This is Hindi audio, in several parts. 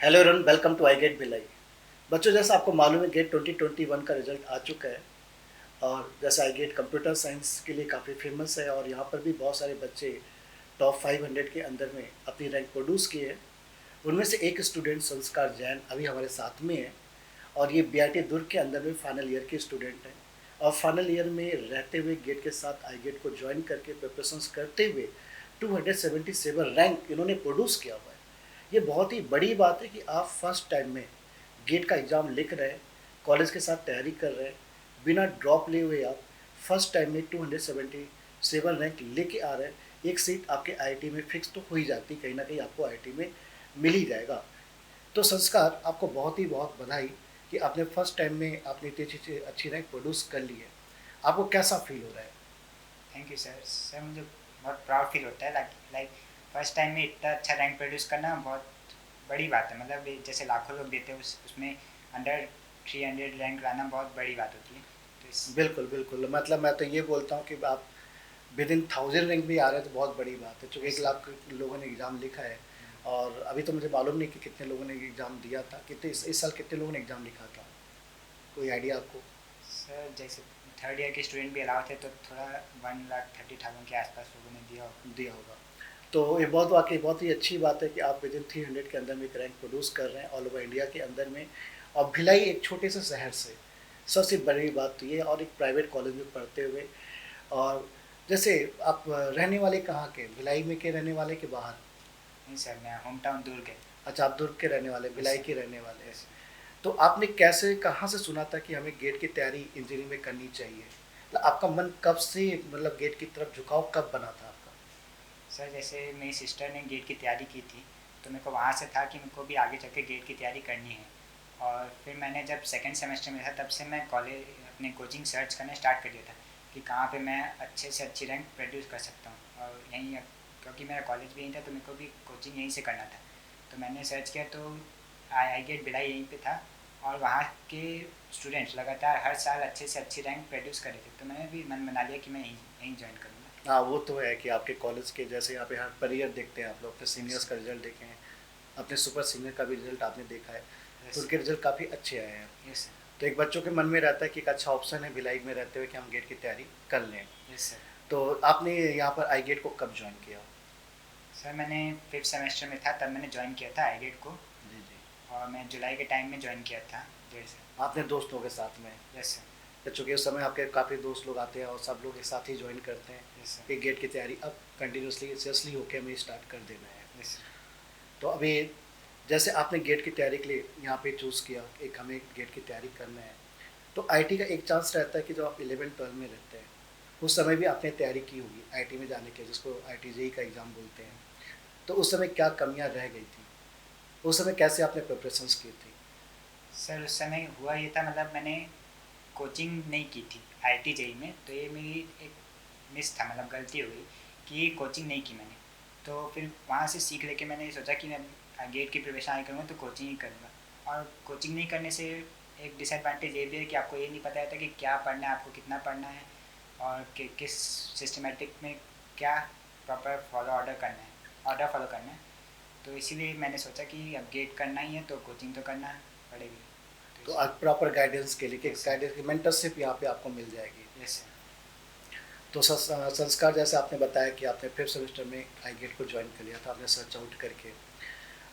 Hello everyone, welcome to I get Bhilai. बच्चों, जैसा आपको मालूम है गेट 2021 का रिजल्ट आ चुका है। और जैसे आई गेट कंप्यूटर साइंस के लिए काफ़ी फेमस है और यहाँ पर भी बहुत सारे बच्चे टॉप 500 के अंदर में अपनी रैंक प्रोड्यूस किए हैं। उनमें से एक स्टूडेंट संस्कार जैन अभी हमारे साथ में है और ये बीआईटी दुर्ग के अंदर में फाइनल ईयर के स्टूडेंट हैं। और फाइनल ईयर में रहते हुए गेट के साथ आई गेट को ज्वाइन करके प्रिपरेशंस करते हुए 277 रैंक इन्होंने प्रोड्यूस किया हुआ है। ये बहुत ही बड़ी बात है कि आप फर्स्ट टाइम में गेट का एग्ज़ाम लिख रहे हैं, कॉलेज के साथ तैयारी कर रहे हैं, बिना ड्रॉप लिए हुए आप फर्स्ट टाइम में 277 रैंक लेके आ रहे हैं। एक सीट आपके आईआईटी में फिक्स तो हो ही जाती, कहीं ना कहीं आपको आईआईटी में मिल ही जाएगा। तो संस्कार, आपको बहुत ही बहुत बधाई कि आपने फर्स्ट टाइम में आपने इतनी अच्छी अच्छी रैंक प्रोड्यूस कर ली है। आपको कैसा फील हो रहा है? Thank you sir. सर मुझे बहुत प्राउड फील होता है। लाइक फर्स्ट टाइम में इतना अच्छा रैंक प्रोड्यूस करना बहुत बड़ी बात है। मतलब जैसे लाखों लोग देते हैं उसमें अंडर 300 रैंक लाना बहुत बड़ी बात होती है। तो इस बिल्कुल बिल्कुल, मतलब मैं तो ये बोलता हूँ कि आप विद इन 1000 रैंक भी आ रहे हैं तो बहुत बड़ी बात है, चूँकि यस एक सर। लाख लोगों ने एग्ज़ाम लिखा है। और अभी तो मुझे मालूम नहीं कि कितने लोगों ने एग्ज़ाम दिया था, कितने इस साल कितने लोगों ने एग्ज़ाम लिखा था, कोई आइडिया आपको? सर जैसे थर्ड ईयर के स्टूडेंट भी अलाउ थे तो थोड़ा 1,30,000 के आसपास लोगों ने दिया होगा। दिया होगा। तो ये बहुत वाकई बहुत ही अच्छी बात है कि आप विद इन 300 के अंदर में एक रैंक प्रोड्यूस कर रहे हैं ऑल ओवर इंडिया के अंदर में। और भिलाई एक छोटे से शहर से, सबसे बड़ी बात तो ये, और एक प्राइवेट कॉलेज में पढ़ते हुए। और जैसे आप रहने वाले कहाँ के, भिलाई में के रहने वाले के बाहर? नहीं सर, मैं होम टाउन दुर्ग है। अच्छा, आप दुर्ग के रहने वाले, यस भिलाई सर। के रहने वाले हैं। Yes sir. तो आपने कैसे, कहाँ से सुना था कि हमें गेट की तैयारी इंजीनियरिंग में करनी चाहिए? मतलब आपका मन कब से, मतलब गेट की तरफ झुकाव कब बना था आपका? सर जैसे मेरी सिस्टर ने गेट की तैयारी की थी तो मेरे को वहाँ से था कि मेरे को भी आगे चल के गेट की तैयारी करनी है। और फिर मैंने जब सेकंड सेमेस्टर में था तब से मैं कॉलेज अपने कोचिंग सर्च करना स्टार्ट कर दिया था कि कहाँ पे मैं अच्छे से अच्छी रैंक प्रोड्यूस कर सकता हूँ। और यहीं क्योंकि मेरा कॉलेज भी यहीं था तो मेरे को भी कोचिंग यहीं से करना था। तो मैंने सर्च किया तो आई गेट भिलाई यहीं पे था। और वहाँ के स्टूडेंट्स लगातार हर साल अच्छे से अच्छी रैंक प्रोड्यूस कर रहे थे तो मैंने भी मन बना लिया कि मैं यहीं यहीं ज्वाइन करूँगा। हाँ, वो तो है कि आपके कॉलेज के जैसे यहाँ पे हर पर ईयर देखते हैं आप लोग, अपने सीनियर्स यस का रिजल्ट देखे हैं, अपने सुपर सीनियर का भी रिजल्ट आपने देखा है, तो यस उनके रिजल्ट काफ़ी अच्छे आए हैं। यस तो एक बच्चों के मन में रहता है कि एक अच्छा ऑप्शन है भिलाई में रहते हुए कि हम गेट की तैयारी कर लें। Yes sir. तो आपने यहाँ पर आई गेट को कब ज्वाइन किया? सर मैंने फिफ्थ सेमेस्टर में था तब मैंने ज्वाइन किया था आईगेट को। जी जी। और मैं जुलाई के टाइम में ज्वाइन किया था 1.5 साल। आपने दोस्तों के साथ में? Yes sir. तो चूँकि उस समय आपके काफ़ी दोस्त लोग आते हैं और सब लोग एक साथ ही ज्वाइन करते हैं यस कि सर। गेट की तैयारी अब कंटिन्यूसली सीरियसली होकर हमें स्टार्ट कर देना है। यस तो अभी जैसे आपने गेट की तैयारी के लिए यहाँ पे चूज़ किया, एक हमें गेट की तैयारी करना है, तो आईटी का एक चांस रहता है कि जब आप 11-12 में रहते हैं, उस समय भी आपने तैयारी की होगी आईटी में जाने के, जिसको आईटी जेईई का एग्ज़ाम बोलते हैं। तो उस समय क्या कमियाँ रह गई थी? उस समय कैसे आपने प्रिपरेशंस की थी? सर उस समय हुआ ये था, मतलब मैंने कोचिंग नहीं की थी आईटी जेई में तो ये मेरी एक मिस था, मतलब गलती हो गई कि कोचिंग नहीं की मैंने। तो फिर वहाँ से सीख लेके मैंने सोचा कि मैं गेट की प्रिपरेशन आगे करूँगा तो कोचिंग ही करूँगा। और कोचिंग नहीं करने से एक डिसएडवांटेज ये भी है कि आपको ये नहीं पता रहता कि क्या पढ़ना है, आपको कितना पढ़ना है और किस सिस्टमेटिक में क्या प्रॉपर फॉलो ऑर्डर करना है, ऑर्डर फॉलो करना है। तो इसीलिए मैंने सोचा कि अब गेट करना ही है तो कोचिंग तो करना पड़ेगी। तो तो इसी आज प्रॉपर गाइडेंस के लिए कि यस सर। गाइडेंस की मेंटरशिप यहाँ पे आपको मिल जाएगी। Yes sir. तो संस्कार, जैसे आपने बताया कि आपने फिफ्थ सेमेस्टर में आई गेट को ज्वाइन कर लिया था आपने सर्च आउट करके,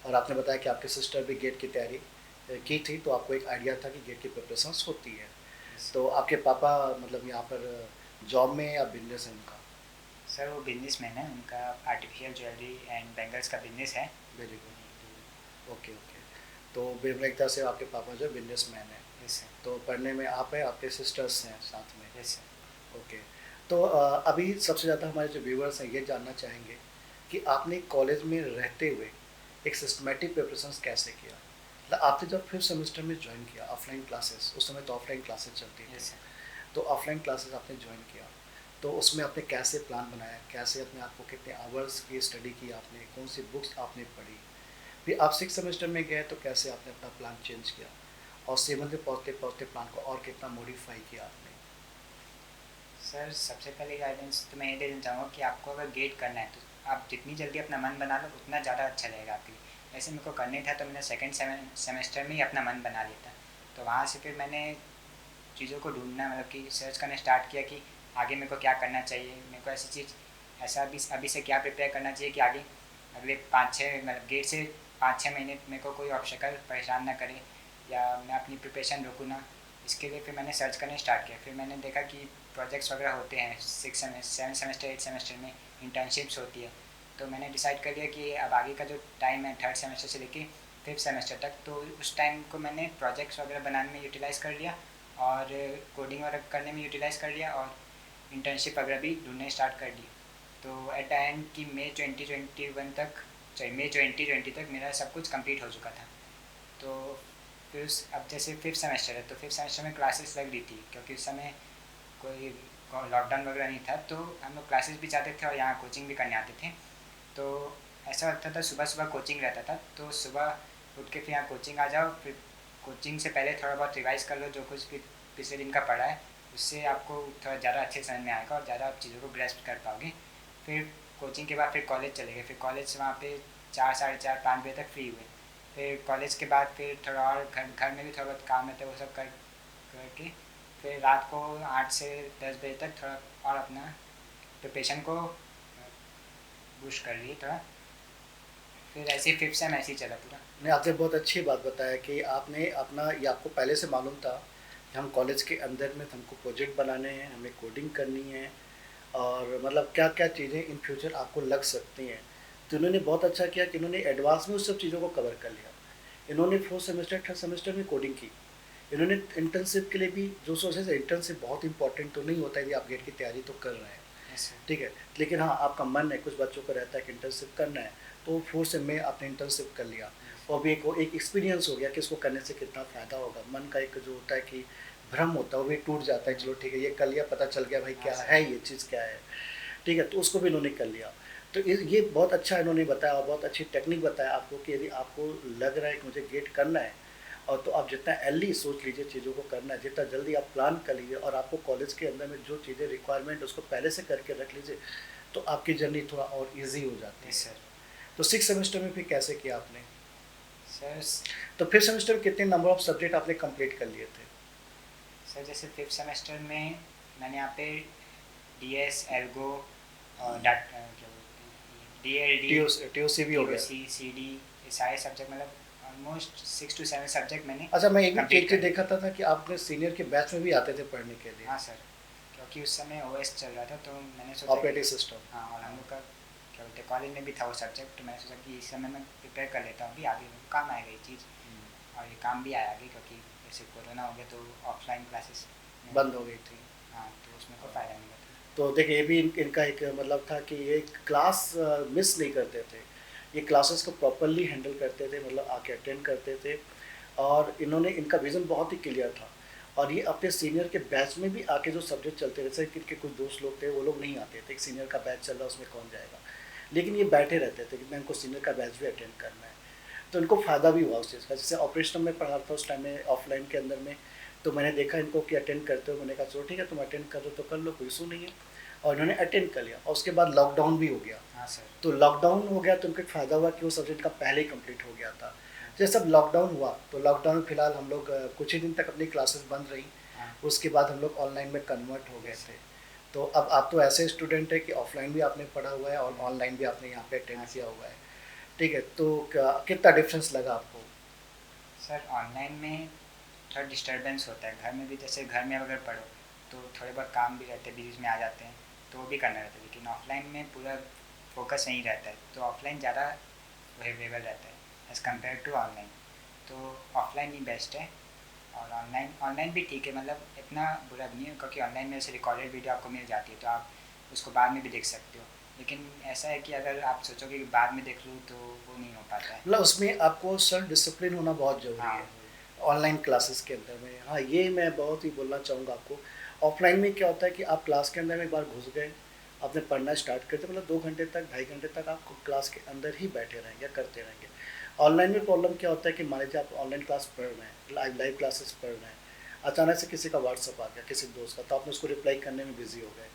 और आपने बताया कि आपके सिस्टर भी गेट की तैयारी की थी, तो आपको एक आइडिया था कि गेट की प्रिपरेशंस होती है। यस तो आपके पापा मतलब यहाँ पर जॉब में या बिजनेस है उनका? सर वो बिजनेसमैन है, उनका आर्टिफिशियल ज्वेलरी एंड बैंगल्स का बिजनेस है। Very good. Okay okay. तो एक तरह से आपके पापा जो बिजनेसमैन है। Yes sir. तो पढ़ने में आप हैं, आपके सिस्टर्स हैं साथ में? Yes sir. ओके। तो अभी सबसे ज़्यादा हमारे जो व्यूवर्स हैं ये जानना चाहेंगे कि आपने कॉलेज में रहते हुए एक सिस्टमेटिक प्रिपरेशंस कैसे किया? मतलब आपने जब फिफ्थ सेमेस्टर में ज्वाइन किया ऑफलाइन क्लासेस, उस समय तो ऑफलाइन क्लासेस चलती थी, यस सर। तो ऑफलाइन क्लासेस आपने ज्वाइन किया, तो उसमें आपने कैसे प्लान बनाया, कैसे अपने आप को कितने आवर्स की स्टडी की आपने, कौन सी बुक्स आपने पढ़ी? फिर आप सिक्स सेमेस्टर में गए तो कैसे आपने अपना प्लान चेंज किया, और सेवन में पहुँचते पहुँचते प्लान को और कितना मॉडिफाई किया आपने? सर सबसे पहले गाइडेंस तो मैं ये देना चाहूँगा कि आपको अगर गेट करना है तो आप जितनी जल्दी अपना मन बना लो उतना ज़्यादा अच्छा रहेगा आपके लिए। ऐसे मेरे को करने था, तो मैंने सेकंड सेमेस्टर में ही अपना मन बना लिया था। तो वहाँ से फिर मैंने चीज़ों को ढूंढना, मतलब कि सर्च करना स्टार्ट किया कि आगे मेरे को क्या करना चाहिए, मेरे को ऐसी चीज़ ऐसा अभी से क्या प्रिपेयर करना चाहिए कि आगे अगले 5-6 मतलब गेट से 5-6 महीने मेरे को कोई ऑब्स्टेकल परेशान ना करे, या मैं अपनी प्रिपरेशन रोकूँ ना। इसके लिए फिर मैंने सर्च करना स्टार्ट किया। फिर मैंने देखा कि प्रोजेक्ट्स वगैरह होते हैं 7 सेमेस्टर 8 सेमेस्टर में, इंटर्नशिप्स होती है। तो मैंने डिसाइड कर लिया कि अब आगे का जो टाइम है 3rd सेमेस्टर से लेके 5th सेमेस्टर तक, तो उस टाइम को मैंने प्रोजेक्ट्स वगैरह बनाने में यूटिलाइज़ कर लिया, और कोडिंग वगैरह करने में यूटिलाइज़ कर लिया, और इंटर्नशिप वगैरह भी ढूंढने स्टार्ट कर दी। तो एट द एंड कि मई 2020 तक मेरा सब कुछ कंप्लीट हो चुका था। तो फिर अब जैसे 5th सेमेस्टर है, तो 5th सेमेस्टर में क्लासेस लग रही थी, क्योंकि उस समय कोई लॉकडाउन वगैरह नहीं था, तो हम लोग क्लासेस भी जाते थे और यहाँ कोचिंग भी करने आते थे। तो ऐसा लगता था सुबह सुबह कोचिंग रहता था, तो सुबह उठ के फिर यहाँ कोचिंग आ जाओ, फिर कोचिंग से पहले थोड़ा बहुत रिवाइज़ कर लो जो कुछ भी पिछले दिन का पढ़ा है, उससे आपको थोड़ा ज़्यादा अच्छे समझ में आएगा और ज़्यादा आप चीज़ों को ग्रेस्प कर पाओगे। फिर कोचिंग के बाद फिर कॉलेज चले गए। फिर कॉलेज से वहाँ पे 4, 4:30, 5 बजे तक फ्री हुए। फिर कॉलेज के बाद फिर थोड़ा और घर में भी थोड़ा बहुत काम रहता है, वो सब करके फिर रात को 8 से 10 बजे तक थोड़ा और अपना प्रिपरेशन को बूस्ट कर लिए थोड़ा। फिर ऐसे ही 5th सेम ऐसे ही चला पूरा। ने आपने बहुत अच्छी बात बताया कि आपने अपना, ये आपको पहले से मालूम था कि हम कॉलेज के अंदर में हमको प्रोजेक्ट बनाने हैं, हमें कोडिंग करनी है, और मतलब क्या क्या चीज़ें इन फ्यूचर आपको लग सकती हैं। तो इन्होंने बहुत अच्छा किया कि इन्होंने एडवांस में उस सब चीज़ों को कवर कर लिया। इन्होंने 4th सेमेस्टर 3rd सेमेस्टर में कोडिंग की। इन्होंने इंटर्नशिप के लिए भी जो सोचे थे, इंटर्नशिप बहुत इंपॉर्टेंट तो नहीं होता है यदि आप गेट की तैयारी तो कर रहे हैं, यस ठीक है, लेकिन हाँ आपका मन है, कुछ बच्चों को रहता है कि इंटर्नशिप करना है, तो 4th सेम में आपने इंटर्नशिप कर लिया, और भी एक एक्सपीरियंस हो गया कि इसको करने से कितना फ़ायदा होगा। मन का एक जो होता है कि भ्रम होता है वो भी टूट जाता है, चलो ठीक है ये कर लिया, पता चल गया भाई हाँ क्या सर। है ये चीज़ क्या है, ठीक है, तो उसको भी इन्होंने कर लिया। तो ये बहुत अच्छा इन्होंने बताया, और बहुत अच्छी टेक्निक बताया आपको कि यदि आपको लग रहा है कि मुझे गेट करना है, और तो आप जितना अर्ली सोच लीजिए चीज़ों को करना है, जितना जल्दी आप प्लान कर लीजिए, और आपको कॉलेज के अंदर में जो चीज़ें रिक्वायरमेंट उसको पहले से करके रख लीजिए, तो आपकी जर्नी थोड़ा और ईजी हो जाती यस है। सर। तो 6th सेमेस्टर में फिर कैसे किया आपने? सर तो 5th सेमेस्टर में कितने नंबर ऑफ सब्जेक्ट आपने कंप्लीट कर लिए थे? सर जैसे 5th सेमेस्टर में मैंने यहाँ पे DS एल्गो और डाट क्या बोलते हैं DLD टी ओ सी भी हो गया। TOC CD, ये सारे सब्जेक्ट मतलब ऑलमोस्ट 6 to 7 सब्जेक्ट मैंने अच्छा, मैं एक भी कंप्लीट चीज़ कर देखा लिए। था कि आपने सीनियर के बैच में भी आते थे पढ़ने के लिए, हाँ सर, क्योंकि उस समय OS चल रहा था, तो मैंने सोचा कि ऑपरेटिंग सिस्टम। हाँ, और हम लोग का क्या बोलते हैं कॉलेज में भी था वो सब्जेक्ट, तो मैंने सोचा कि इस समय मैं प्रिपेयर कर लेता हूँ, अभी आगे काम आएगा ये चीज़। और ये काम भी आया आगे, क्योंकि जैसे कोरोना हो गया तो ऑफलाइन क्लासेस बंद हो गई थी। हाँ, तो उसमें कोई फ़ायदा नहीं होता। तो देखिए ये भी इनका एक मतलब था कि ये क्लास मिस नहीं करते थे, ये क्लासेस को प्रॉपरली हैंडल करते थे, मतलब आके अटेंड करते थे, और इन्होंने, इनका विज़न बहुत ही क्लियर था, और ये अपने सीनियर के बैच में भी आके जो सब्जेक्ट चलते थे, जैसे इनके कुछ दोस्त लोग थे वो लोग नहीं आते थे, एक सीनियर का बैच चल रहा है उसमें कौन जाएगा, लेकिन ये बैठे रहते थे कि मैं इनको सीनियर का बैच भी अटेंड करना है। तो इनको फ़ायदा भी हुआ उस चीज़ का। जैसे ऑपरेशनल में पढ़ा था उस टाइम में ऑफलाइन के अंदर में, तो मैंने देखा इनको कि अटेंड करते हो, मैंने कहा चलो ठीक है तुम अटेंड कर लो तो कर लो, कोई इशू नहीं है, और इन्होंने अटेंड कर लिया, और उसके बाद लॉकडाउन भी हो गया। हाँ सर। तो लॉकडाउन हो गया तो उनको एक फ़ायदा हुआ कि वो सब्जेक्ट का पहले ही कंप्लीट हो गया था। जैसे अब लॉकडाउन हुआ तो लॉकडाउन में फ़िलहाल हम लोग कुछ ही दिन तक अपनी क्लासेस बंद रही, हाँ उसके बाद हम लोग ऑनलाइन में कन्वर्ट हो गए थे। तो अब आप तो ऐसे स्टूडेंट है कि ऑफलाइन भी आपने पढ़ा हुआ है और ऑनलाइन भी आपने यहाँ पे अटेंड किया हुआ है, ठीक है, तो कितना डिफरेंस लगा आपको? सर, ऑनलाइन में थोड़ा डिस्टर्बेंस होता है, घर में भी जैसे घर में अगर पढ़ो तो थोड़े बहुत काम भी रहते हैं, बीच में आ जाते हैं, तो वो भी करना रहता है, लेकिन ऑफलाइन में पूरा फोकस नहीं रहता है, तो ऑफलाइन ज़्यादा वेरिएबल रहता है एज़ कम्पेयर टू ऑनलाइन। तो ऑफलाइन ही बेस्ट है। और ऑनलाइन ऑनलाइन भी ठीक है, मतलब इतना बुरा भी नहीं है, क्योंकि ऑनलाइन में जैसे रिकॉर्डेड वीडियो आपको मिल जाती है, तो आप उसको बाद में भी देख सकते हो। लेकिन ऐसा है कि अगर आप सोचोगे कि बाद में देख लूँ, तो वो नहीं हो पाता है। मतलब उसमें आपको सेल्फ डिसिप्लिन होना बहुत ज़रूरी हाँ है ऑनलाइन क्लासेस के अंदर में। हाँ, ये मैं बहुत ही बोलना चाहूँगा आपको। ऑफलाइन में क्या होता है कि आप क्लास के अंदर में एक बार घुस गए, आपने पढ़ना स्टार्ट कर दिया, मतलब 2 घंटे तक 2.5 घंटे तक आप क्लास के अंदर ही बैठे रहेंगे, करते रहेंगे। ऑनलाइन में प्रॉब्लम क्या होता है कि मान लीजिए आप ऑनलाइन क्लास पढ़ रहे हैं, लाइव क्लासेस पढ़ रहे हैं, अचानक से किसी का व्हाट्सअप आ गया किसी दोस्त का, तो आपने उसको रिप्लाई करने में बिजी हो गए,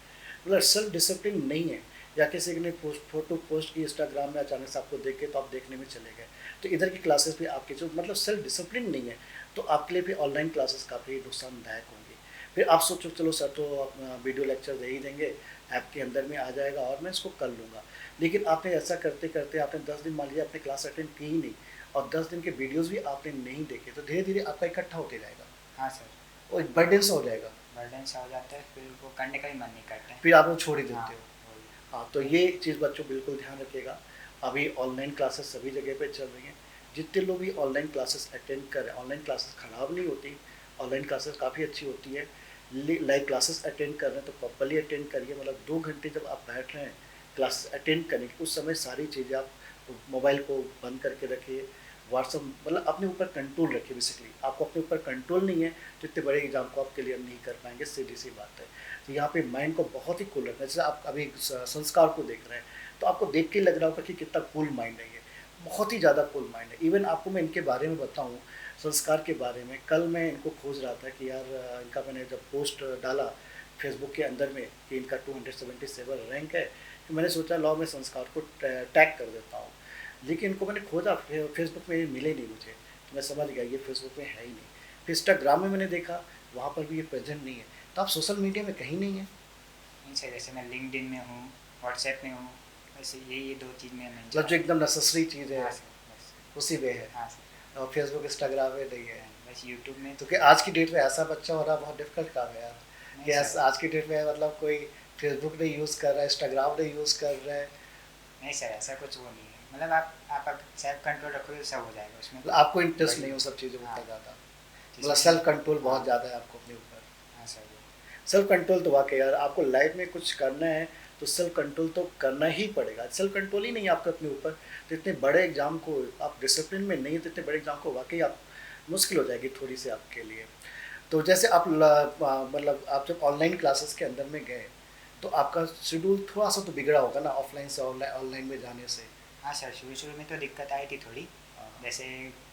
मतलब सेल्फ डिसिप्लिन नहीं है। या किसी ने फोटो पोस्ट की इंस्टाग्राम में, अचानक से आपको देख के तो आप देखने में चले गए। तो इधर की क्लासेस भी आपकी जो मतलब सेल्फ डिसिप्लिन नहीं है, तो आपके लिए भी ऑनलाइन क्लासेस काफ़ी नुकसानदायक होंगी। फिर आप सोचो चलो सर तो अपना वीडियो लेक्चर दे ही देंगे, ऐप के अंदर में आ जाएगा और मैं इसको कर लूँगा। लेकिन आपने ऐसा करते करते आपने 10 दिन मान लिया आपने क्लास अटेंड की ही नहीं, और 10 दिन के वीडियोज़ भी आपने नहीं देखे, तो धीरे धीरे आपका इकट्ठा होते जाएगा हाँ सर, और एक बर्डन सा हो जाएगा, बर्डन सा हो जाता है, फिर वो करने का भी मन नहीं करता है। फिर आप वो छोड़ ही हाँ देते हो। वही। हाँ, तो ये चीज़ बच्चों बिल्कुल ध्यान रखिएगा। अभी ऑनलाइन क्लासेस सभी जगह पे चल रही हैं। जितने लोग भी ऑनलाइन क्लासेस अटेंड कर रहे हैं, ऑनलाइन क्लासेस ख़राब नहीं होती, ऑनलाइन क्लासेस काफ़ी अच्छी होती है। लाइव क्लासेस अटेंड कर रहे हैं तो प्रॉपर्ली अटेंड करिए, मतलब 2 घंटे जब आप बैठ रहे हैं क्लास अटेंड करने की, उस समय सारी चीज़ें आप मोबाइल को बंद करके रखिए, व्हाट्सअप मतलब अपने ऊपर कंट्रोल रखिए। बेसिकली आपको अपने ऊपर कंट्रोल नहीं है तो इतने बड़े एग्जाम को आप क्लियर नहीं कर पाएंगे, सीधी सी बात है। तो यहाँ पे माइंड को बहुत ही कूल रखना है। जैसे आप अभी संस्कार को देख रहे हैं तो आपको देख के लग रहा होगा कि कितना कूल माइंड है ये, बहुत ही ज़्यादा कूल माइंड है। इवन आपको मैं इनके बारे में बताऊँ, संस्कार के बारे में, कल मैं इनको खोज रहा था कि यार इनका मैंने जब पोस्ट डाला फेसबुक के अंदर में कि इनका 277 रैंक है, तो मैंने सोचा लाओ मैं संस्कार को टैग कर देता हूँ। लेकिन इनको मैंने खोजा फेसबुक में, ये मिले नहीं मुझे, तो मैं समझ गया ये फेसबुक में है ही नहीं। फिर इंस्टाग्राम में मैंने देखा, वहाँ पर भी ये प्रेजेंट नहीं है। तो आप सोशल मीडिया में कहीं नहीं है, नहीं सर, जैसे मैं लिंक्डइन में हूँ, व्हाट्सएप में हूँ, वैसे यही 2 चीज़ में नहीं मतलब जो चला। एकदम नेसेसरी चीज़ है हाँ सर, बस। उसी में है, हाँ सर। और फेसबुक इंस्टाग्राम में नहीं है। बस यूट्यूब में। तो कि आज की डेट में ऐसा बच्चा होना बहुत डिफिकल्ट काम है यार, नहीं कि सर, आज की डेट में मतलब कोई फेसबुक नहीं यूज़ कर रहा है, इंस्टाग्राम नहीं यूज़ कर रहा है। नहीं सर, ऐसा कुछ वो नहीं है। मतलब आप सेल्फ कंट्रोल रखोगे तो सब हो जाएगा उसमें। मतलब आपको इंटरेस्ट बड़ी नहीं हो सब चीज़ों में हाँ, उतना ज़्यादा, मतलब जिसमें सेल्फ कंट्रोल बहुत हाँ। ज़्यादा है आपको अपने ऊपर। हाँ सर, वो सेल्फ कंट्रोल तो वाकई यार आपको लाइफ में कुछ करना है तो सेल्फ कंट्रोल तो करना ही पड़ेगा। सेल्फ कंट्रोल ही नहीं है आपका अपने ऊपर, तो इतने बड़े एग्जाम को आप डिसिप्लिन में नहीं है, तो इतने बड़े एग्जाम को वाकई आप मुश्किल हो जाएगी थोड़ी सी आपके लिए। तो जैसे आप मतलब आप जब ऑनलाइन क्लासेस के अंदर में गए तो आपका शेड्यूल थोड़ा सा तो बिगड़ा होगा ना, ऑफलाइन से ऑनलाइन ऑनलाइन में जाने से। हाँ सर, शुरू शुरू में तो दिक्कत आई थी थोड़ी। हाँ, जैसे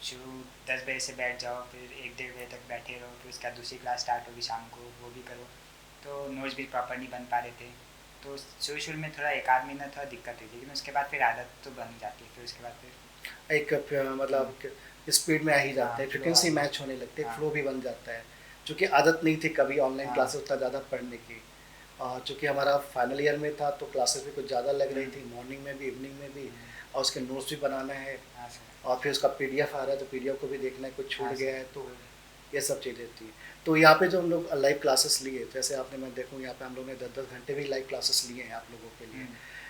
शुरू 10 बजे से बैठ जाओ, फिर 1 डेढ़ बजे तक बैठे रहो, फिर उसके बाद दूसरी क्लास स्टार्ट होगी शाम को, वो भी करो, तो नोट्स भी प्रॉपर नहीं बन पा रहे थे। तो शुरू शुरू में थोड़ा 1 आध महीना थोड़ा दिक्कत हुई, लेकिन उसके बाद फिर आदत तो बन जाती है, फिर उसके बाद फिर एक मतलब स्पीड में आ ही हाँ जाते हैं, फ्लो आ फ्रिक्वेंसी गया। मैच होने लगते हैं, हाँ फ्लो भी बन जाता है। चूँकि आदत नहीं थी कभी ऑनलाइन हाँ। क्लासेस उतना ज़्यादा पढ़ने की, चूँकि हमारा फाइनल ईयर में था तो क्लासेस भी कुछ ज़्यादा लग रही थी, मॉर्निंग में भी इवनिंग में भी, और उसके नोट्स भी बनाना है, हाँ सर। और फिर उसका पीडीएफ आ रहा है तो पीडीएफ को भी देखना है, कुछ छूट हाँ गया सर। है तो ये सब चीज़ें थी। तो यहाँ पे जो हम लोग लाइव क्लासेस लिए, जैसे आपने, मैं देखूँ यहाँ पे हम लोग ने 10-10 घंटे भी लाइव क्लासेस लिए हैं आप लोगों के लिए,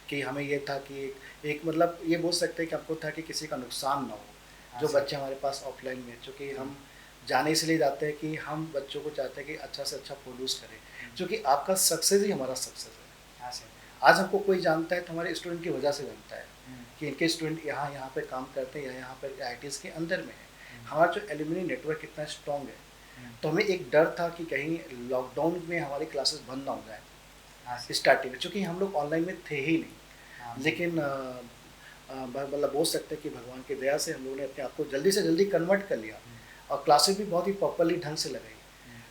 कि हमें ये था कि एक मतलब ये बोल सकते हैं कि हमको था कि किसी का नुकसान ना हो, हाँ जो सर। बच्चे हमारे पास ऑफलाइन में, चूँकि हम जाने इसलिए जाते हैं कि हम बच्चों को चाहते हैं कि अच्छा से अच्छा प्रोड्यूस करें, क्योंकि आपका सक्सेस ही हमारा सक्सेस है। हाँ सर। आज हमको कोई जानता है तो हमारे स्टूडेंट की वजह से जानता है हम्म, कि इनके स्टूडेंट यहाँ यहाँ पे काम करते हैं या यहाँ पर आईआईटीज़ के अंदर में है। हम्म, हमारा जो एलुमनी नेटवर्क कितना स्ट्रॉन्ग है, हम्म, तो हमें एक डर था कि कहीं लॉकडाउन में हमारी क्लासेस बंद ना हो जाए हाँ सर। स्टार्टिंग में, चूँकि हम लोग ऑनलाइन में थे ही हाँ नहीं। लेकिन मतलब बोल सकते हैं कि भगवान की दया से हम लोगों ने अपने आप को जल्दी से जल्दी कन्वर्ट कर लिया, और क्लासेस भी बहुत ही प्रॉपरली ढंग से लगाई,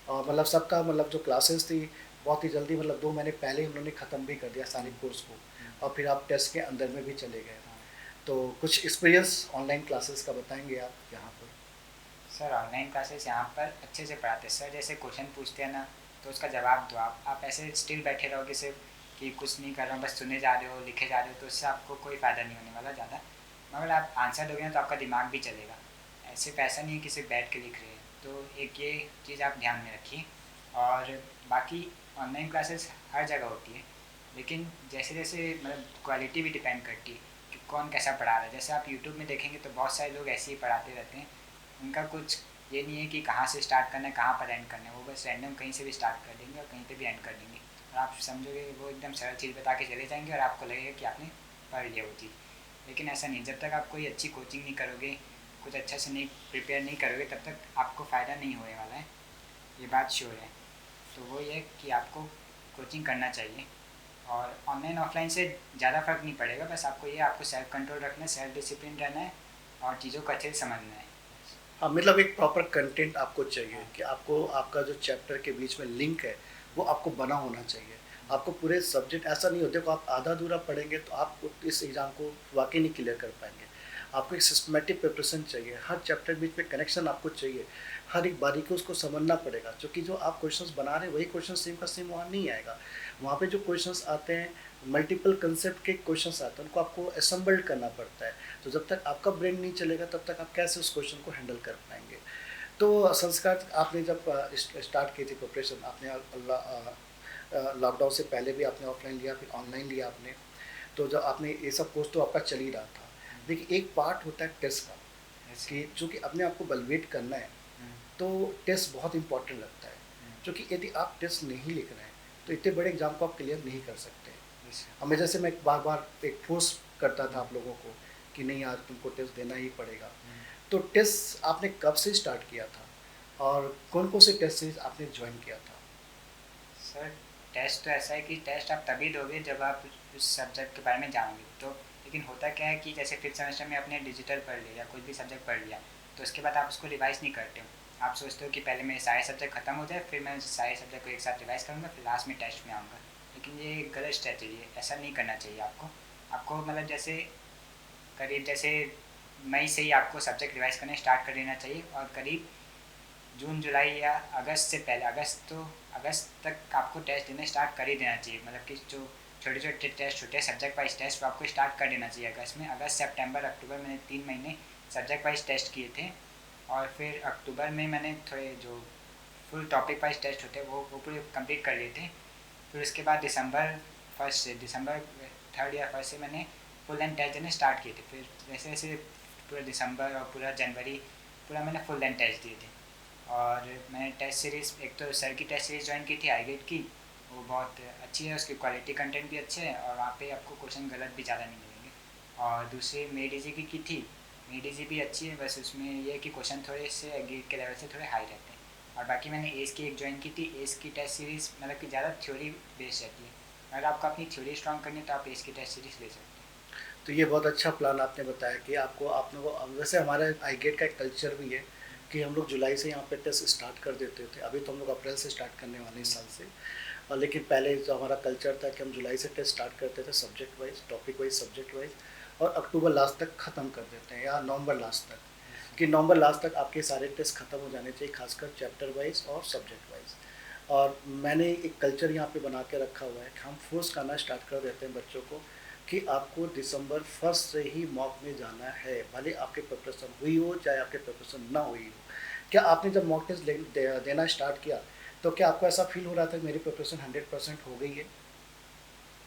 और मतलब सबका मतलब जो क्लासेस थी बहुत ही जल्दी, मतलब 2 महीने पहले ही उन्होंने ख़त्म भी कर दिया सारे कोर्स को, और फिर आप टेस्ट के अंदर में भी चले गए। हाँ। तो कुछ एक्सपीरियंस ऑनलाइन क्लासेस का बताएंगे आप यहाँ पर? सर ऑनलाइन क्लासेस यहाँ पर अच्छे से पढ़ाते हैं सर। जैसे क्वेश्चन पूछते हैं ना, तो उसका जवाब दो। आप ऐसे स्टिल बैठे रहोगे सिर्फ कि कुछ नहीं कर रहा हूँ, बस सुने जा रहे हो, लिखे जा रहे हो, तो उससे आपको कोई फ़ायदा नहीं होने वाला ज़्यादा। मगर आप आंसर दोगे ना तो आपका दिमाग भी चलेगा। ऐसे पैसा नहीं है कि सिर्फ बैठ के लिख रहे हैं। तो एक ये चीज़ आप ध्यान में रखिए। और बाकी ऑनलाइन क्लासेस हर जगह होती है, लेकिन जैसे जैसे मतलब क्वालिटी भी डिपेंड करती है कि कौन कैसा पढ़ा रहा है। जैसे आप यूट्यूब में देखेंगे तो बहुत सारे लोग ऐसे ही पढ़ाते रहते हैं। उनका कुछ ये नहीं है कि कहाँ से स्टार्ट करना है, कहाँ पर एंड करना है। वो बस रैंडम कहीं से भी स्टार्ट कर देंगे और कहीं पे भी एंड कर देंगे, और आप समझोगे वो एकदम सरल चीज़ बता के चले जाएंगे और आपको लगेगा कि आपने पढ़ लिया वो चीज़। लेकिन ऐसा नहीं। जब तक आप कोई अच्छी कोचिंग नहीं करोगे, कुछ अच्छा से नहीं प्रिपेयर नहीं करोगे, तब तक आपको फ़ायदा नहीं होने वाला है, ये बात श्योर है। तो वो ये कि आपको कोचिंग करना चाहिए, और ऑनलाइन ऑफलाइन से ज़्यादा फ़र्क नहीं पड़ेगा। बस आपको ये आपको सेल्फ कंट्रोल रखना है, सेल्फ डिसिप्लिन रहना है, और चीज़ों को अच्छे से समझना है। हाँ, मतलब एक प्रॉपर कंटेंट आपको चाहिए हाँ कि आपको आपका जो चैप्टर के बीच में लिंक है वो आपको बना होना चाहिए। आपको पूरे सब्जेक्ट ऐसा नहीं होता, देखो आप आधा अधूरा पढ़ेंगे तो आप इस एग्ज़ाम को वाक़ई नहीं क्लियर कर पाएँगे। आपको एक सिस्टमैटिक प्रिपरेशन चाहिए, हर चैप्टर बीच में कनेक्शन आपको चाहिए, हर एक बारीकी उसको समझना पड़ेगा, क्योंकि जो आप क्वेश्चंस बना रहे हैं वही क्वेश्चन सेम का सेम वहाँ नहीं आएगा। वहाँ पे जो क्वेश्चंस आते हैं, मल्टीपल कंसेप्ट के क्वेश्चंस आते हैं, उनको आपको असेंबल्ड करना पड़ता है। तो जब तक आपका ब्रेन नहीं चलेगा तब तक आप कैसे उस क्वेश्चन को हैंडल कर पाएँगे। तो संस्कार आपने जब स्टार्ट की थी प्रिपरेशन, आपने लॉकडाउन से पहले भी आपने ऑफलाइन लिया, फिर ऑनलाइन लिया आपने, तो जब आपने ये सब कोर्स तो आपका चल ही रहा था। देखिए एक पार्ट होता है टेस्ट का, कि चूँकि अपने आप को वैलिडेट करना है, तो टेस्ट बहुत इंपॉर्टेंट लगता है, क्योंकि यदि आप टेस्ट नहीं लिख रहे हैं तो इतने बड़े एग्जाम को आप क्लियर नहीं कर सकते। हमें जैसे मैं बार बार एक फोर्स करता था आप लोगों को कि नहीं आज तुमको टेस्ट देना ही पड़ेगा। तो टेस्ट आपने कब से स्टार्ट किया था और कौन कौन से टेस्ट सीरीज आपने ज्वाइन किया था? सर टेस्ट तो ऐसा है कि टेस्ट आप तभी दोगे जब आप उस सब्जेक्ट के बारे में जानोगे। तो लेकिन होता क्या है कि जैसे फिफ्थ सेमेस्टर में आपने डिजिटल पढ़ लिया या कोई भी सब्जेक्ट पढ़ लिया, तो उसके बाद आप उसको रिवाइज़ नहीं करते हो। आप सोचते हो कि पहले मेरे सारे सब्जेक्ट खत्म हो जाए, फिर मैं सारे सब्जेक्ट को एक साथ रिवाइज़ करूँगा, फिर लास्ट में टेस्ट में आऊँगा। लेकिन ये गलत स्ट्रैटेजी है, ऐसा नहीं करना चाहिए आपको। आपको मतलब जैसे करीब जैसे मई से ही आपको सब्जेक्ट रिवाइज़ करने स्टार्ट कर देना चाहिए, और करीब जून जुलाई या अगस्त से पहले, अगस्त तक आपको टेस्ट देना स्टार्ट कर ही देना चाहिए। मतलब कि जो छोटे छोटे टेस्ट होते हैं सब्जेक्ट वाइज टेस्ट, वो आपको स्टार्ट कर देना चाहिए अगस्त में। अगस्त सितंबर अक्टूबर मैंने 3 महीने सब्जेक्ट वाइज टेस्ट किए थे, और फिर अक्टूबर में मैंने थोड़े जो फुल टॉपिक वाइज टेस्ट होते हैं वो पूरे कंप्लीट कर लिए थे। फिर उसके बाद दिसंबर 3rd या 1st से मैंने फुल एंड टेस्ट देने स्टार्ट किए थे। फिर जैसे जैसे पूरा दिसंबर और पूरा जनवरी पूरा मैंने फुल एंड टेस्ट दिए थे। और मैंने टेस्ट सीरीज़, एक तो सर की टेस्ट सीरीज़ ज्वाइन की थी आईगेट की, वो बहुत अच्छी है, उसकी क्वालिटी कंटेंट भी अच्छे है और वहाँ पे आपको क्वेश्चन गलत भी ज़्यादा नहीं मिलेंगे। और दूसरी मेड इजी की थी, मेड इजी भी अच्छी है, बस उसमें ये है कि क्वेश्चन थोड़े से गेट के लेवल से थोड़े हाई रहते हैं। और बाकी मैंने एस की एक ज्वाइन की थी, एस की टेस्ट सीरीज़ मतलब कि ज़्यादा थ्योरी बेस्ड रहती है। अगर आपको अपनी थ्योरी स्ट्रॉन्ग करनी है तो आप एस की टेस्ट सीरीज़ ले सकते हैं। तो ये बहुत अच्छा प्लान आपने बताया कि आपको आपने को, वैसे हमारे आई गेट का एक कल्चर भी है कि हम लोग जुलाई से यहाँ पे टेस्ट स्टार्ट कर देते थे। अभी तो हम लोग अप्रैल से स्टार्ट करने वाले इस साल से, और लेकिन पहले जो हमारा कल्चर था कि हम जुलाई से टेस्ट स्टार्ट करते थे, subject wise, topic wise, subject wise, और अक्टूबर लास्ट तक ख़त्म कर देते हैं, या नवंबर लास्ट तक, कि नवंबर लास्ट तक आपके सारे टेस्ट ख़त्म हो जाने चाहिए, खासकर चैप्टर वाइज और सब्जेक्ट वाइज। और मैंने एक कल्चर यहाँ पे बना के रखा हुआ है कि हम फोर्स करना स्टार्ट कर देते हैं बच्चों को कि आपको दिसंबर 1st से ही मॉक में जाना है, भले आपके प्रिपरेशन हुई हो चाहे आपके प्रिपरेशन ना हुई हो। क्या आपने जब मॉक टेस्ट देना स्टार्ट किया तो क्या आपको ऐसा फील हो रहा था कि मेरी प्रिपरेशन 100% हो गई है?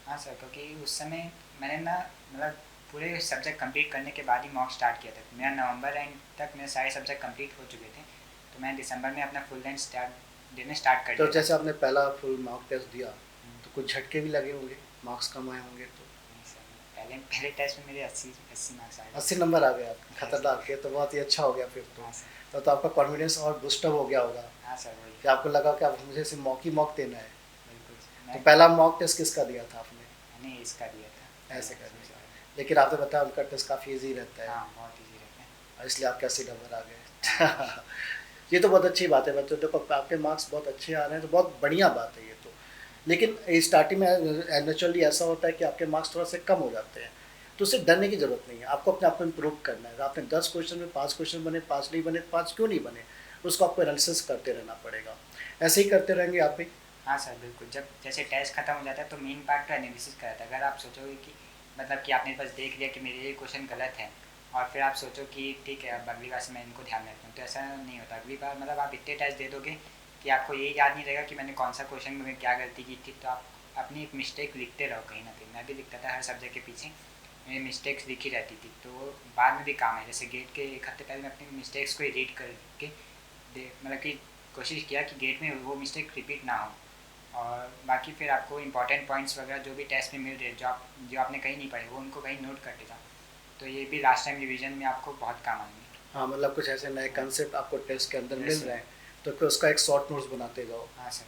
हाँ सर, क्योंकि उस समय मैंने ना मतलब पूरे सब्जेक्ट कंप्लीट करने के बाद ही मॉक स्टार्ट किया था। मेरा नवंबर एंड तक मेरे सारे सब्जेक्ट कंप्लीट हो चुके थे, तो मैं दिसंबर में अपना फुल एंड देने स्टार्ट कर तो दिया था। जैसे आपने पहला फुल मॉक टेस्ट दिया तो कुछ झटके भी लगे होंगे, मार्क्स कम आए होंगे तो? नहीं सर, पहले पहले टेस्ट में मेरे 80 मार्क्स आए थे। 80 नंबर आ गया, हाँ खतरनाक सर। है, तो बहुत ही अच्छा हो गया फिर तो। हाँ सर। तो आपका कॉन्फिडेंस और बूस्टअप हो गया होगा हाँ सर, वही। कि आपको लगा कि अब मुझे सिर्फ मॉक ही मॉक देना है। बिल्कुल सर। तो पहला मॉक टेस्ट किसका दिया था आपने? मैंने इसका दिया था। ऐसे कर दिया, लेकिन आपने बताया उनका टेस्ट काफ़ी ईजी रहता है, हाँ, बहुत ईजी रहता है। और इसलिए आपके 80 नंबर आ हाँ। गए। ये तो बहुत अच्छी बात है बच्चों, देखो आपके मार्क्स बहुत अच्छे आ रहे हैं तो बहुत बढ़िया बात है ये तो। लेकिन स्टार्टिंग में नेचुरली ऐसा होता है कि आपके मार्क्स थोड़ा से कम हो जाते हैं, तो उससे डरने की ज़रूरत नहीं है, आपको अपने आप को इम्प्रूव करना है। आपने 10 क्वेश्चन में 5 क्वेश्चन बने, 5 नहीं बने, 5 क्यों नहीं बने, उसको आपको एनालिसिस करते रहना पड़ेगा। ऐसे ही करते रहेंगे आप भी? हाँ सर, बिल्कुल। जब जैसे टेस्ट खत्म हो जाता है तो मेन पार्ट तो एनालिसिस का रहता है। अगर आप सोचोगे कि मतलब कि आपने बस देख लिया कि मेरे ये क्वेश्चन गलत है, और फिर आप सोचो कि ठीक है अब अगली बार से मैं इनको ध्यान में रखूँ, तो ऐसा नहीं होता। अगली बार मतलब आप इतने टेस्ट दे दोगे कि आपको ये याद नहीं रहेगा कि मैंने कौन सा क्वेश्चन में क्या गलती की थी। तो आप अपनी एक मिस्टेक लिखते रहो कहीं ना कहीं। मैं भी लिखता था, हर सब्जेक्ट के पीछे मेरी मिस्टेक्स लिखी रहती थी, तो बाद में भी काम है। जैसे गेट के एक हफ्ते पहले मैं अपनी मिस्टेक्स को रीड करके मतलब कि कोशिश किया कि गेट में वो मिस्टेक रिपीट ना हो। और बाकी फिर आपको इंपॉर्टेंट पॉइंट्स वगैरह जो भी टेस्ट में मिल रहे जो आपने कहीं नहीं पढ़े वो उनको कहीं नोट कर देता। तो ये भी लास्ट टाइम रिवीजन में आपको बहुत काम आएंगे। हाँ, मतलब कुछ ऐसे नए कंसेप्ट आपको टेस्ट के अंदर मिल Yes, रहे हैं तो फिर उसका एक शॉर्ट नोट्स बनाते जाओ। हाँ सर।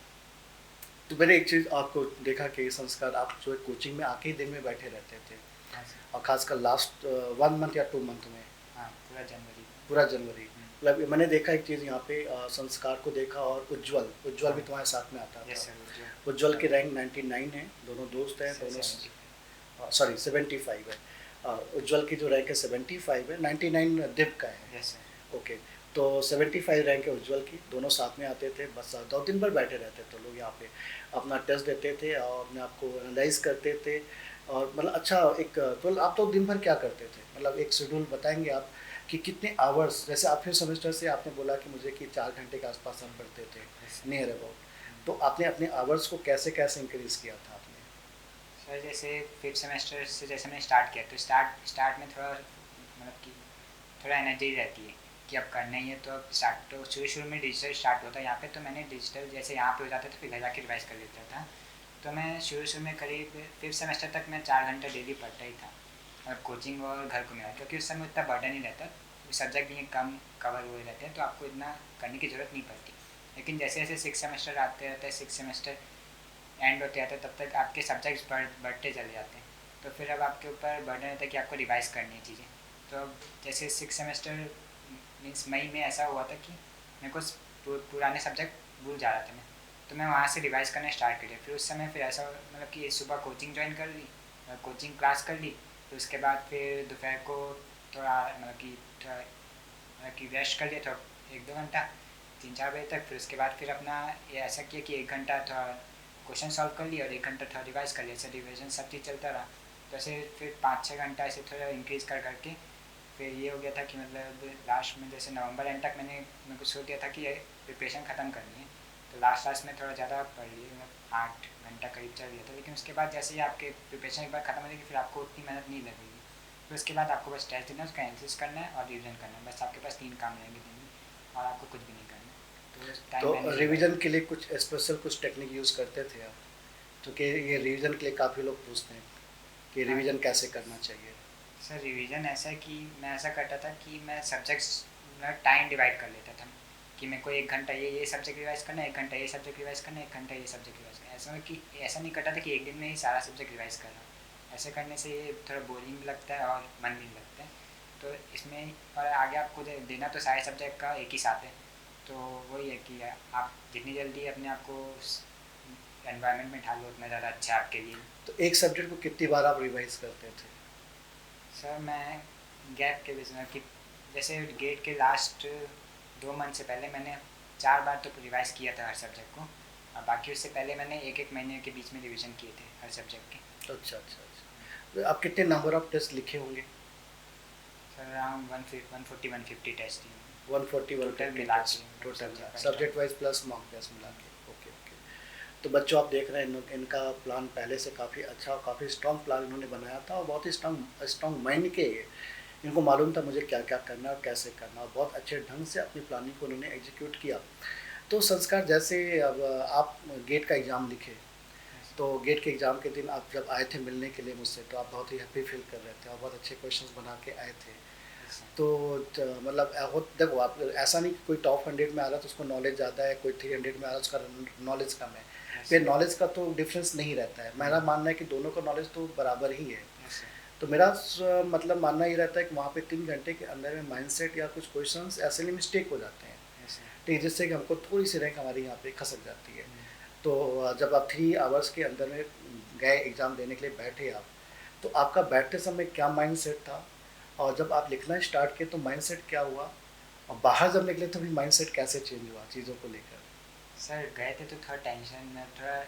तो मैंने एक चीज़ आपको देखा कि संस्कार, आप जो है कोचिंग में आके ही दिन में बैठे रहते थे, हाँ सर। और खासकर लास्ट 1 मंथ या 2 मंथ में, हाँ, पूरा जनवरी। पूरा जनवरी, मतलब मैंने देखा एक चीज़ यहाँ पे, संस्कार को देखा और उज्ज्वल, उज्ज्वल भी हाँ। तुम्हारे साथ में आता यस था। सर, उज्ज्वल की जो रैंक 99 है, दोनों दोस्त हैं, सर दोनों 75। सॉरी 75 है। उज्ज्वल की जो रैंक है 75 है, 99 दिप का है। Yes sir. ओके, तो 75 रैंक है उज्ज्वल की, दोनों साथ में आते थे, बस 2 दिन भर बैठे रहते थे लोग यहाँ पे, अपना टेस्ट देते थे और अपने आप को एनालाइज करते थे। और मतलब अच्छा एक, तो आप तो दिन भर क्या करते थे, मतलब एक शेड्यूल बताएंगे आप कि कितने आवर्स, जैसे आप फिर सेमेस्टर से आपने बोला कि मुझे कि 4 घंटे के आसपास आप पढ़ते थे, यस नियर सर। अबाउट, तो आपने अपने आवर्स को कैसे कैसे इंक्रीज किया था आपने? सर जैसे फिफ्थ सेमेस्टर से जैसे मैंने स्टार्ट किया, तो स्टार्ट में थोड़ा मतलब कि थोड़ा एनर्जी रहती है कि अब करना ही है, तो अब स्टार्ट, तो शुरू शुरू में डिजिटल स्टार्ट होता है यहाँ पे, तो मैंने डिजिटल जैसे यहाँ पे हो जाता था फिर घर जाके रिवाइज कर लेता था। तो मैं शुरू शुरू में करीब फिफ्थ सेमेस्टर तक मैं 4 घंटा डेली पढ़ता ही था, और कोचिंग और घर को मिला, क्योंकि उस समय उतना बर्डन नहीं रहता, सब्जेक्ट भी कम कवर हुए रहते हैं, तो आपको इतना करने की ज़रूरत नहीं पड़ती। लेकिन जैसे जैसे सिक्स सेमेस्टर आते रहते हैं, सिक्स सेमेस्टर एंड होते जाते हैं, तब तक आपके सब्जेक्ट्स बढ़ते चले जाते हैं, तो फिर अब आपके ऊपर बर्डन रहता है कि आपको रिवाइज़ करनी है चीज़ें। तो अब जैसे सिक्स सेमेस्टर मीन्स मई में ऐसा हुआ था कि मेरे को पुराने सब्जेक्ट भूल जा रहा था मैं, तो मैं वहाँ से रिवाइज़ करना स्टार्ट कर दिया। फिर उस समय फिर ऐसा मतलब कि सुबह कोचिंग ज्वाइन कर ली, कोचिंग क्लास कर ली, फिर उसके बाद फिर दोपहर को थोड़ा मतलब कि रेस्ट कर लिया थोड़ा, 1-2 घंटा, 3-4 बजे तक। फिर उसके बाद फिर अपना ये ऐसा किया कि 1 घंटा थोड़ा क्वेश्चन सॉल्व कर लिया और 1 घंटा थोड़ा रिवाइज कर लिया, ऐसे रिविजन सब चीज़ चलता रहा। तो ऐसे फिर 5-6 घंटा ऐसे थोड़ा इंक्रीज़ कर करके फिर ये हो गया था कि मतलब लास्ट में जैसे नवंबर एंड तक मेरे को सोच दिया था कि ये प्रिपरेशन ख़त्म करनी है, तो लास्ट लास्ट में थोड़ा ज़्यादा पढ़ लिए, मतलब 8 घंटा करीब चल गया था। लेकिन उसके बाद जैसे ही आपके प्रिपरेशन एक बार ख़त्म हो जाएगी, फिर आपको उतनी मेहनत नहीं लगेगी, फिर उसके बाद आपको बस टेस्ट देना है, उसका एनालिसिस करना है और रिविजन करना है, बस आपके पास 3 काम रहेंगे दिन में, और आपको कुछ भी नहीं करना है। तो टाइम तो मैनेज हो रिवीजन जाएगा। के लिए कुछ स्पेशल कुछ टेक्निक यूज़ करते थे आप? क्योंकि ये रिवीजन के लिए काफ़ी लोग पूछते हैं कि हाँ रिवीजन कैसे करना चाहिए। सर, रिवीजन ऐसा है कि मैं ऐसा करता था कि मैं सब्जेक्ट्स में टाइम डिवाइड कर लेता था, कि मेरे को 1 घंटा ये सब्जेक्ट रिवाइज करना है, 1 घंटा ये सब्जेक्ट रिवाइज करना है, 1 घंटा ये सब्जेक्ट रिवाइज करना है। ऐसा में कि ऐसा नहीं करता था कि एक दिन में ही सारा सब्जेक्ट रिवाइज कर रहा हूँ, ऐसे करने से ये थोड़ा बोरिंग लगता है और मन भी नहीं लगता है। तो इसमें और आगे आपको देना तो सारे सब्जेक्ट का एक ही साथ है, तो वही है कि आप जितनी जल्दी अपने आप को एनवायरनमेंट में ढालो उतना ज़्यादा अच्छा है आपके लिए। तो एक सब्जेक्ट को कितनी बार आप रिवाइज करते थे? सर मैं गैप के बीच में कि जैसे गेट के लास्ट 2 मंथ से पहले मैंने 4 बार तो रिवाइज़ किया था हर सब्जेक्ट को, और बाकी उससे पहले मैंने 1-1 महीने के बीच में रिवीजन किए थे हर सब्जेक्ट के। अच्छा, अच्छा, अच्छा। तो आप कितने नंबर ऑफ टेस्ट लिखे होंगे? सर अराउंड 140-150 टेस्ट दिए हैं, 140 टोटल 150 मिला के, टेस्ट मतलब total, subject wise subject wise plus mock test मिला के। Okay, okay. तो बच्चों, आप देख रहे हैं इनका प्लान पहले से काफ़ी अच्छा और काफ़ी स्ट्रॉन्ग प्लान इन्होंने बनाया था, और बहुत ही स्ट्रॉन्ग स्ट्रॉन्ग माइंड के ये। इनको मालूम था मुझे क्या क्या करना है और कैसे करना, और बहुत अच्छे ढंग से अपनी प्लानिंग को उन्होंने एग्जीक्यूट किया। तो संस्कार, जैसे अब आप गेट का एग्ज़ाम लिखे, तो गेट के एग्ज़ाम के दिन आप जब आए थे मिलने के लिए मुझसे, तो आप बहुत ही हैप्पी फील कर रहे थे और बहुत अच्छे क्वेश्चंस बना के आए थे। तो मतलब देखो, आप ऐसा नहीं कि कोई टॉप 100 में आ रहा है तो उसको नॉलेज ज़्यादा है, कोई 300 में आ रहा है उसका नॉलेज कम है। फिर नॉलेज का तो डिफरेंस नहीं रहता है, मेरा मानना है कि दोनों का नॉलेज तो बराबर ही है। तो मेरा मतलब मानना ये रहता है कि वहाँ पे 3 घंटे के अंदर में माइंडसेट या कुछ क्वेश्चंस ऐसे नहीं मिस्टेक हो जाते हैं, ठीक है, जिससे कि हमको थोड़ी सी रैंक हमारी यहाँ पे खसक जाती है। तो जब आप 3 आवर्स के अंदर में गए एग्ज़ाम देने के लिए बैठे आप, तो आपका बैठते समय क्या माइंडसेट था, और जब आप लिखना स्टार्ट किए तो माइंडसेट क्या हुआ, और बाहर जब निकले तो भी माइंडसेट कैसे चेंज हुआ चीज़ों को लेकर? सर गए थे तो थोड़ा टेंशन में, थोड़ा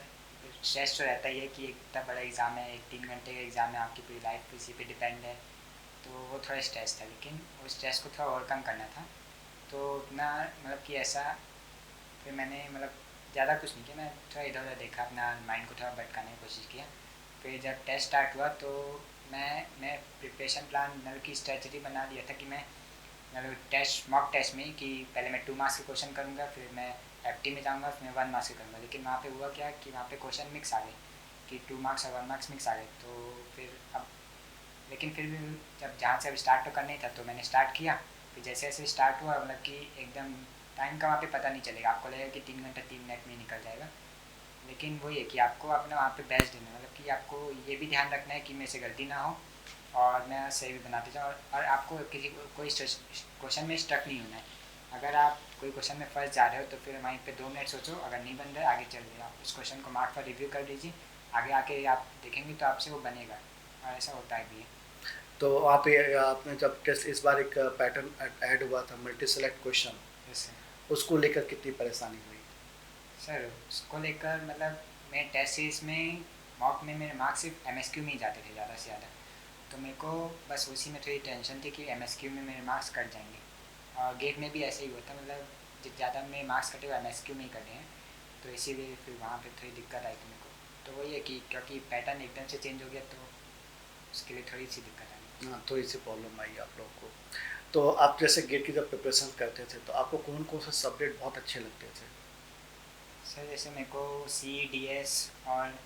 स्ट्रेस तो रहता ही है कि एक इतना बड़ा एग्ज़ाम है, एक 3 घंटे का एग्ज़ाम है, आपकी पूरी लाइफ इसी पे डिपेंड है, तो वो थोड़ा स्ट्रेस था। लेकिन उस स्ट्रेस को थोड़ा ओवरकम करना था, तो उतना मतलब कि ऐसा फिर मैंने मतलब ज़्यादा कुछ नहीं किया, मैं थोड़ा इधर उधर देखा, अपना माइंड को थोड़ा भटकाने की कोशिश किया। फिर जब टेस्ट स्टार्ट हुआ तो मैं प्रिपरेशन प्लान मतलब की स्ट्रेटजी बना लिया था कि मैं मतलब टेस्ट मॉक टेस्ट में कि पहले मैं 2 मार्क्स के क्वेश्चन करूँगा, फिर मैं एफटी में जाऊँगा, फिर मैं 1 मार्क्स के करूँगा। लेकिन वहाँ पे हुआ क्या कि वहाँ पे क्वेश्चन मिक्स आ गए, कि 2 मार्क्स और 1 मार्क्स मिक्स आ गए, तो फिर अब लेकिन फिर भी जब जहाँ से अब स्टार्ट तो करना ही था तो मैंने स्टार्ट किया। फिर जैसे जैसे स्टार्ट हुआ मतलब कि एकदम टाइम का वहाँ पे पता नहीं चलेगा, आपको लगेगा कि 3 घंटा 3 मिनट में ही निकल जाएगा। लेकिन वही है कि आपको अपना वहाँ पे बेस्ट देना, मतलब कि आपको ये भी ध्यान रखना है कि मेरे से गलती ना हो और मैं सही भी बनाते जाऊँ, और आपको किसी कोई क्वेश्चन में स्टक नहीं होना है, अगर आप कोई क्वेश्चन में फंस जा रहे हो तो फिर वहीं पे 2 मिनट सोचो, अगर नहीं बन रहा है आगे चल रहे आप उस क्वेश्चन को मार्क पर रिव्यू कर लीजिए, आगे आके आप देखेंगे तो आपसे वो बनेगा, और ऐसा होता है भी है। तो आप ये आपने जब टेस्ट इस बार एक पैटर्न ऐड हुआ था multi select question, yes sir. उसको लेकर कितनी परेशानी हुई? सर उसको लेकर मतलब मैं टेस्ट सीरीज में मॉक में मेरे मार्क्स सिर्फ MSQ में ही जाते थे ज़्यादा से ज़्यादा, तो मेरे को बस उसी में थोड़ी टेंशन थी कि MSQ में मेरे मार्क्स कट जाएंगे, और गेट में भी ऐसे ही होता, मतलब जित ज़्यादा मेरे मार्क्स कटे वो MSQ में ही कटे हैं, तो इसीलिए फिर वहाँ पे थोड़ी दिक्कत आई थी मेरे को। तो वही है कि क्योंकि पैटर्न एकदम से चेंज हो गया तो उसके लिए थोड़ी सी दिक्कत आई। हाँ, थोड़ी सी प्रॉब्लम आई आप लोगों को। तो आप जैसे गेट की जब प्रिपरेशन करते थे तो आपको कौन कौन से सब्जेक्ट बहुत अच्छे लगते थे? सर जैसे मेरे को CDS और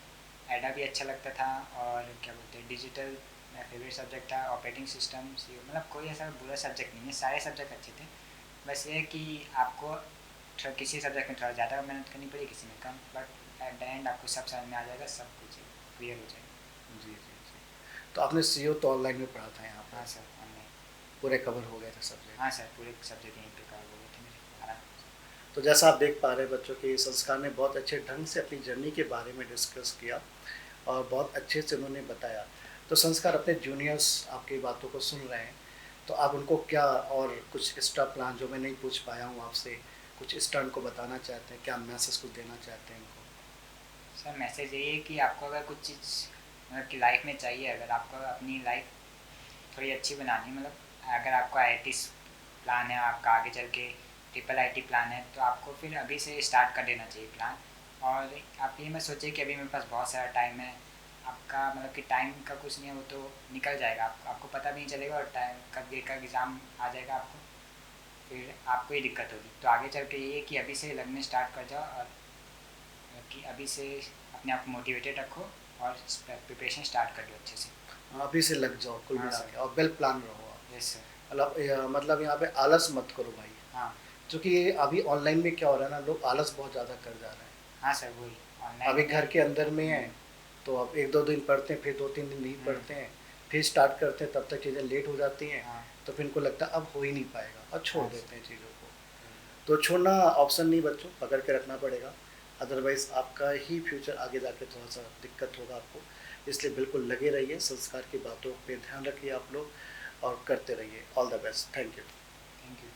एडा भी अच्छा लगता था, और क्या बोलते हैं डिजिटल मेरा फेवरेट सब्जेक्ट था, ऑपरेटिंग सिस्टम सी, मतलब कोई ऐसा बुरा सब्जेक्ट नहीं है, सारे सब्जेक्ट अच्छे थे। बस ये है कि आपको थोड़ा किसी सब्जेक्ट में थोड़ा ज़्यादा मेहनत करनी पड़ी, किसी में कम, बट एट द एंड आपको सब समझ में आ जाएगा, सब कुछ क्लियर हो जाएगा। जी जी जी। तो आपने सीओ तो ऑनलाइन में पढ़ा था यहाँ हाँ पर, सर ऑनलाइन। पूरे कवर हो गए थे सब्जेक्ट? हाँ सर पूरे सब्जेक्ट यहीं पे कवर हो गए थे मेरे आराम। तो जैसा आप देख पा रहे हैं बच्चों की संस्कार ने बहुत अच्छे ढंग से अपनी जर्नी के बारे में डिस्कस किया और बहुत अच्छे से उन्होंने बताया। तो संस्कार अपने जूनियर्स आपकी बातों को सुन रहे हैं, तो आप उनको क्या और कुछ एक्स्ट्रा प्लान जो मैं नहीं पूछ पाया हूँ आपसे, कुछ एक्स्ट्रा उनको बताना चाहते हैं, क्या मैसेज कुछ देना चाहते हैं उनको? सर मैसेज यही है कि आपको अगर कुछ चीज़ मतलब कि लाइफ में चाहिए, अगर आपको अपनी लाइफ थोड़ी अच्छी बनानी है, मतलब अगर आपको IIT प्लान है आपका आगे चल के, IIIT प्लान है, तो आपको फिर अभी से स्टार्ट कर देना चाहिए प्लान। और आप ये मत सोचिए कि अभी मेरे पास बहुत सारा टाइम है, आपका मतलब कि टाइम का कुछ नहीं है, वो तो निकल जाएगा, आपको पता भी नहीं चलेगा, और टाइम कब गेट का एग्ज़ाम आ जाएगा आपको, फिर आपको ही दिक्कत होगी। तो आगे चल के ये है कि अभी से लगने स्टार्ट कर जाओ, और मतलब कि अभी से अपने आप को मोटिवेटेड रखो और प्रिपरेशन स्टार्ट कर दो अच्छे से। हाँ, अभी से लग जाओ कुल हाँ मिला सर। के और वेल प्लान रहो आप। Yes sir. मतलब यहाँ पे आलस मत करो भाई, हाँ। क्योंकि अभी ऑनलाइन में क्या हो रहा है ना, लोग आलस बहुत ज़्यादा कर जा रहे हैं। हाँ सर वही ऑनलाइन अभी में घर के अंदर में है, हम्म, तो अब 1-2 दिन पढ़ते हैं, फिर 2-3 दिन नहीं हम्म, पढ़ते हैं, फिर स्टार्ट करते हैं, तब तक चीज़ें लेट हो जाती हैं, हाँ। तो फिर इनको लगता है अब हो ही नहीं पाएगा और छोड़ हाँ देते सर। हैं चीज़ों को। तो छोड़ना ऑप्शन नहीं बच्चों, पकड़ के रखना पड़ेगा, अदरवाइज़ आपका ही फ्यूचर आगे जाके थोड़ा-सा दिक्कत होगा आपको। इसलिए बिल्कुल लगे रहिए, संस्कार की बातों पे ध्यान रखिए आप लोग और करते रहिए। All the best. Thank you. Thank you.